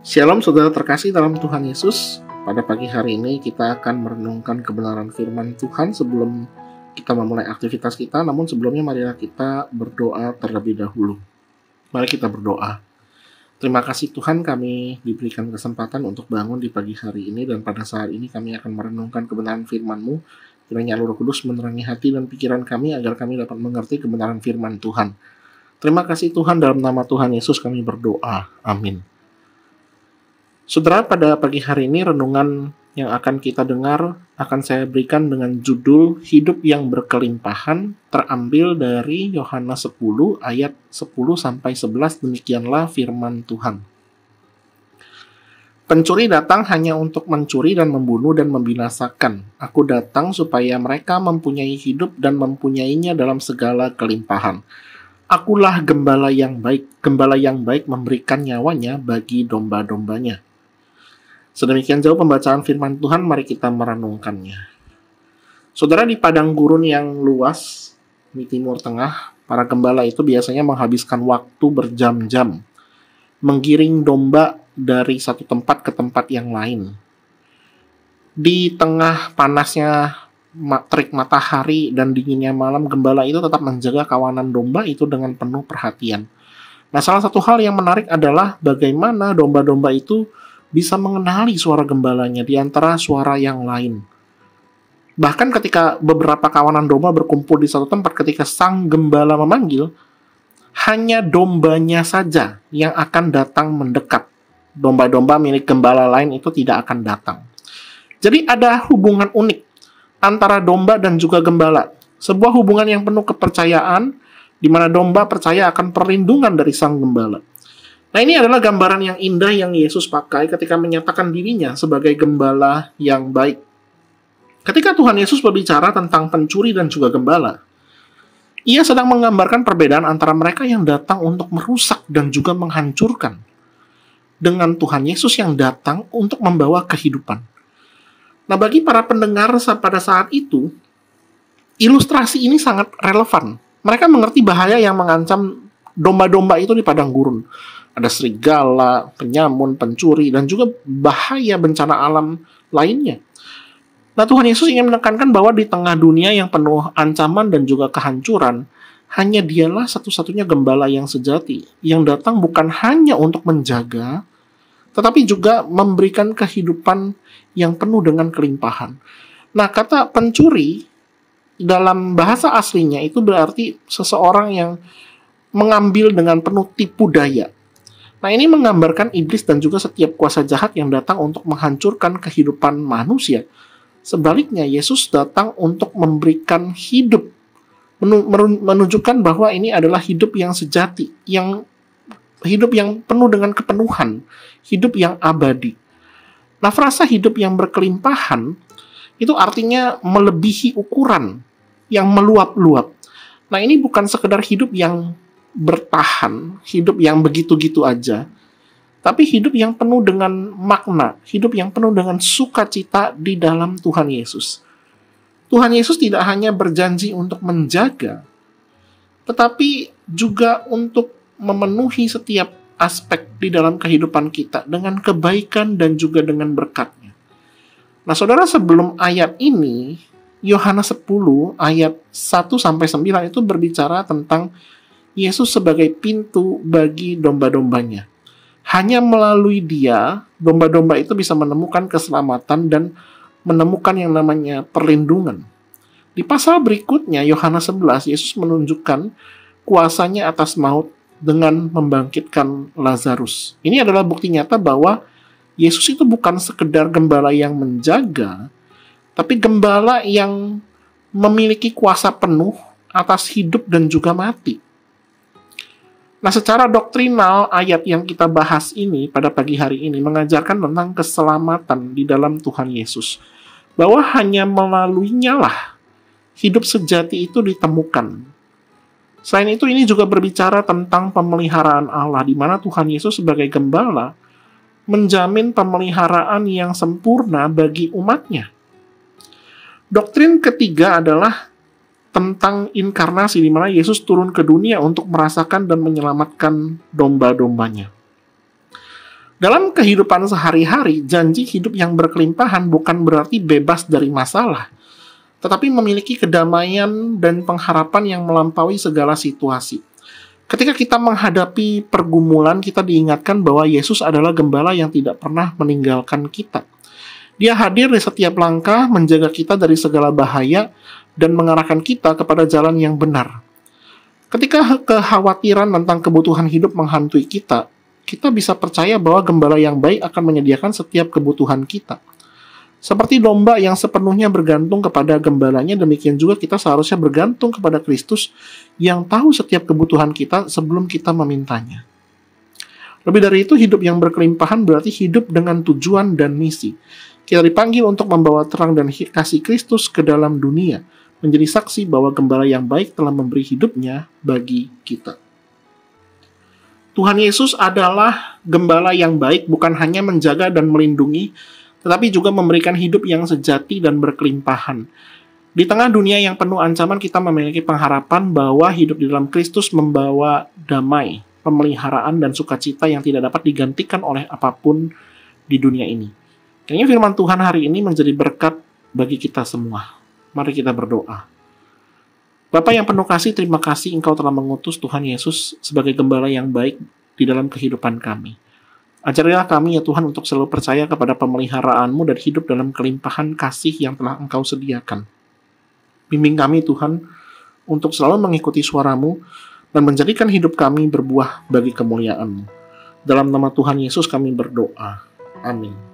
Shalom saudara terkasih dalam Tuhan Yesus. Pada pagi hari ini kita akan merenungkan kebenaran firman Tuhan sebelum kita memulai aktivitas kita. Namun sebelumnya marilah kita berdoa terlebih dahulu. Mari kita berdoa. Terima kasih Tuhan, kami diberikan kesempatan untuk bangun di pagi hari ini, dan pada saat ini kami akan merenungkan kebenaran firman-Mu. Kiranya Roh Kudus menerangi hati dan pikiran kami agar kami dapat mengerti kebenaran firman Tuhan. Terima kasih Tuhan, dalam nama Tuhan Yesus kami berdoa. Amin. Saudara, pada pagi hari ini renungan yang akan kita dengar akan saya berikan dengan judul Hidup yang Berkelimpahan, terambil dari Yohanes 10 ayat 10-11. Demikianlah firman Tuhan. Pencuri datang hanya untuk mencuri dan membunuh dan membinasakan. Aku datang supaya mereka mempunyai hidup dan mempunyainya dalam segala kelimpahan. Akulah gembala yang baik. Gembala yang baik memberikan nyawanya bagi domba-dombanya. Sedemikian jauh pembacaan firman Tuhan, mari kita merenungkannya. Saudara, di padang gurun yang luas di Timur Tengah, para gembala itu biasanya menghabiskan waktu berjam-jam menggiring domba dari satu tempat ke tempat yang lain. Di tengah panasnya terik matahari dan dinginnya malam, gembala itu tetap menjaga kawanan domba itu dengan penuh perhatian. Nah, salah satu hal yang menarik adalah bagaimana domba-domba itu bisa mengenali suara gembalanya di antara suara yang lain. Bahkan ketika beberapa kawanan domba berkumpul di satu tempat, ketika sang gembala memanggil, hanya dombanya saja yang akan datang mendekat. Domba-domba milik gembala lain itu tidak akan datang. Jadi ada hubungan unik antara domba dan juga gembala. Sebuah hubungan yang penuh kepercayaan, di mana domba percaya akan perlindungan dari sang gembala. Nah, ini adalah gambaran yang indah yang Yesus pakai ketika menyatakan dirinya sebagai gembala yang baik. Ketika Tuhan Yesus berbicara tentang pencuri dan juga gembala, Ia sedang menggambarkan perbedaan antara mereka yang datang untuk merusak dan juga menghancurkan, dengan Tuhan Yesus yang datang untuk membawa kehidupan. Nah, bagi para pendengar pada saat itu, ilustrasi ini sangat relevan. Mereka mengerti bahaya yang mengancam domba-domba itu di padang gurun. Ada serigala, penyamun, pencuri, dan juga bahaya bencana alam lainnya. Nah, Tuhan Yesus ingin menekankan bahwa di tengah dunia yang penuh ancaman dan juga kehancuran, hanya Dialah satu-satunya gembala yang sejati, yang datang bukan hanya untuk menjaga, tetapi juga memberikan kehidupan yang penuh dengan kelimpahan. Nah, kata pencuri dalam bahasa aslinya itu berarti seseorang yang mengambil dengan penuh tipu daya. Nah, ini menggambarkan iblis dan juga setiap kuasa jahat yang datang untuk menghancurkan kehidupan manusia. Sebaliknya, Yesus datang untuk memberikan hidup, menunjukkan bahwa ini adalah hidup yang sejati, hidup yang penuh dengan kepenuhan, hidup yang abadi. Nah, frasa hidup yang berkelimpahan itu artinya melebihi ukuran, yang meluap-luap. Nah, ini bukan sekedar hidup yang bertahan, hidup yang begitu-gitu aja, tapi hidup yang penuh dengan makna, hidup yang penuh dengan sukacita di dalam Tuhan Yesus. Tuhan Yesus tidak hanya berjanji untuk menjaga, tetapi juga untuk memenuhi setiap aspek di dalam kehidupan kita dengan kebaikan dan juga dengan berkat-Nya. Nah, saudara, sebelum ayat ini, Yohanes 10 ayat 1-9 itu berbicara tentang Yesus sebagai pintu bagi domba-dombanya. Hanya melalui Dia, domba-domba itu bisa menemukan keselamatan dan menemukan yang namanya perlindungan. Di pasal berikutnya, Yohanes 11, Yesus menunjukkan kuasanya atas maut dengan membangkitkan Lazarus. Ini adalah bukti nyata bahwa Yesus itu bukan sekedar gembala yang menjaga, tapi gembala yang memiliki kuasa penuh atas hidup dan juga mati. Nah, secara doktrinal, ayat yang kita bahas ini pada pagi hari ini mengajarkan tentang keselamatan di dalam Tuhan Yesus. Bahwa hanya melaluinya lah hidup sejati itu ditemukan. Selain itu, ini juga berbicara tentang pemeliharaan Allah, di mana Tuhan Yesus sebagai gembala menjamin pemeliharaan yang sempurna bagi umat-Nya. Doktrin ketiga adalah tentang inkarnasi, di mana Yesus turun ke dunia untuk merasakan dan menyelamatkan domba-dombanya. Dalam kehidupan sehari-hari, janji hidup yang berkelimpahan bukan berarti bebas dari masalah, tetapi memiliki kedamaian dan pengharapan yang melampaui segala situasi. Ketika kita menghadapi pergumulan, kita diingatkan bahwa Yesus adalah gembala yang tidak pernah meninggalkan kita. Dia hadir di setiap langkah, menjaga kita dari segala bahaya, dan mengarahkan kita kepada jalan yang benar. Ketika kekhawatiran tentang kebutuhan hidup menghantui kita, kita bisa percaya bahwa gembala yang baik akan menyediakan setiap kebutuhan kita. Seperti domba yang sepenuhnya bergantung kepada gembalanya, demikian juga kita seharusnya bergantung kepada Kristus yang tahu setiap kebutuhan kita sebelum kita memintanya. Lebih dari itu, hidup yang berkelimpahan berarti hidup dengan tujuan dan misi. Kita dipanggil untuk membawa terang dan kasih Kristus ke dalam dunia, menjadi saksi bahwa gembala yang baik telah memberi hidupnya bagi kita. Tuhan Yesus adalah gembala yang baik, bukan hanya menjaga dan melindungi, tetapi juga memberikan hidup yang sejati dan berkelimpahan. Di tengah dunia yang penuh ancaman, kita memiliki pengharapan bahwa hidup di dalam Kristus membawa damai, pemeliharaan, dan sukacita yang tidak dapat digantikan oleh apapun di dunia ini. Kayaknya firman Tuhan hari ini menjadi berkat bagi kita semua. Mari kita berdoa. Bapa yang penuh kasih, terima kasih Engkau telah mengutus Tuhan Yesus sebagai gembala yang baik di dalam kehidupan kami. Ajarilah kami ya Tuhan untuk selalu percaya kepada pemeliharaan-Mu dan hidup dalam kelimpahan kasih yang telah Engkau sediakan. Bimbing kami Tuhan untuk selalu mengikuti suara-Mu dan menjadikan hidup kami berbuah bagi kemuliaan-Mu. Dalam nama Tuhan Yesus kami berdoa. Amin.